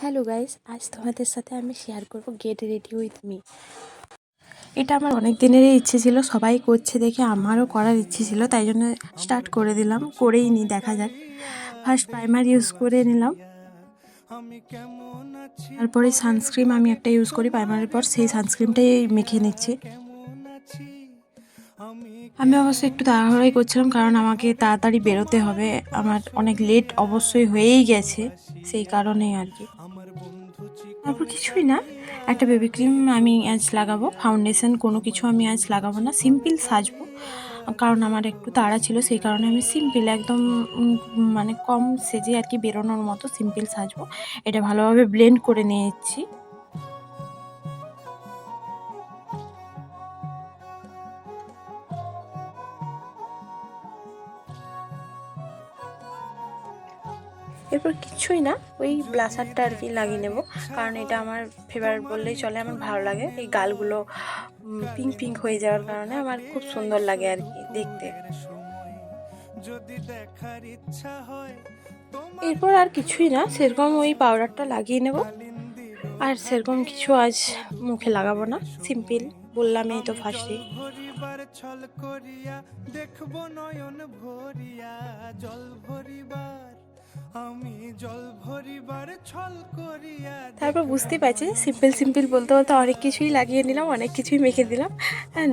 Hello guys, আজ তোমাদের সাথে আমি শেয়ার করব গেট রেডি উইথ মি। এটা আমার অনেক দিনেরই ইচ্ছে ছিল, সবাই করছে দেখে আমারও করার ইচ্ছে ছিল, তাই জন্য স্টার্ট করে দিলাম। করেই নি, দেখা যাক। ফার্স্ট প্রাইমার ইউজ করে নিলাম, তারপরে সানস্ক্রিন আমি একটা ইউজ করি প্রাইমারের পর, সেই সানস্ক্রিনটাই মেখে নিচ্ছি। আমি অবশ্য একটু তাড়াহুড়োই করছিলাম, কারণ আমাকে তাড়াতাড়ি বেরোতে হবে, আমার অনেক লেট অবশ্যই হয়েই গেছে, সেই কারণেই আর কি। তারপর কিছুই না, একটা বেবি ক্রিম আমি আজ লাগাবো, ফাউন্ডেশন কোনো কিছু আমি আজ লাগাবো না, সিম্পল সাজবো। কারণ আমার একটু তাড়া ছিল, সেই কারণে আমি সিম্পল একদম মানে কম সেজে আর কি বেরোনোর মতো সিম্পল সাজবো। এটা ভালোভাবে ব্লেন্ড করে নিয়েছি। এরপর কিছুই না, ওই ব্লাশারটা আর কি লাগিয়ে নেব, কারণ এটা আমার ফেভারিট বললেই চলে, আমার ভালো লাগে। এই গালগুলো পিঙ্ক পিঙ্ক হয়ে যাওয়ার কারণে আমার খুব সুন্দর লাগে আর কি দেখতে। এরপর আর কিছুই না, সেরকম ওই পাউডারটা লাগিয়ে নেব। আর সেরকম কিছু আজ মুখে লাগাবো না, সিম্পল বললাম এই তো ফার্স্টে। তারপর বুঝতে পারছি, সিম্পল সিম্পল বলতে বলতে অনেক কিছুই লাগিয়ে নিলাম, অনেক কিছুই মেখে দিলাম।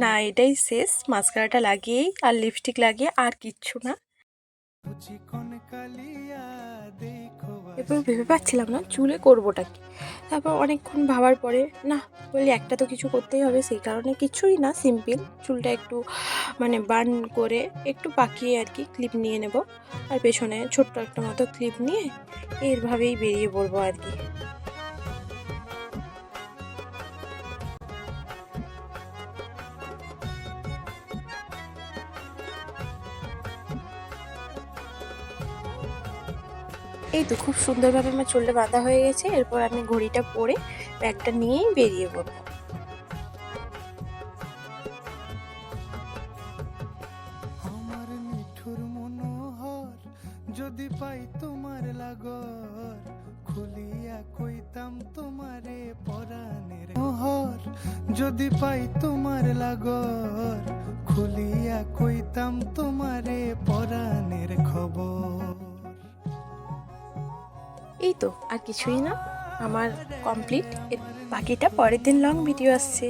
না, এটাই শেষ, মাস্কারাটা লাগিয়েই আর লিপস্টিক লাগিয়ে আর কিচ্ছু না। এরপর ভেবে পাচ্ছিলাম না চুলে করবোটা কি। তারপর অনেকক্ষণ ভাবার পরে না, বলি একটা তো কিছু করতেই হবে, সেই কারণে কিছুই না, সিম্পল চুলটা একটু মানে বান করে একটু পাকিয়ে আর কি ক্লিপ নিয়ে নেব, আর পেছনে ছোট্ট একটা মতো ক্লিপ নিয়ে এইভাবেই বেরিয়ে পড়বো আর কি। এই তো খুব সুন্দরভাবে আমার চুলটা বাঁধা হয়ে গেছে। এরপর আমি ঘড়িটা পরে ব্যাগটা নিয়েই বেরিয়ে পড়বো। যদি পাই তোমার লাগর খুলিয়া কইতাম তোমারে পরাণের মোহর, যদি পাই তোমার লাগর খুলিয়া কইতাম তোমারে পরাণের খবর। এই তো আর কিছুই না, আমার কমপ্লিট। বাকিটা পরের দিন লং ভিডিও আসছে।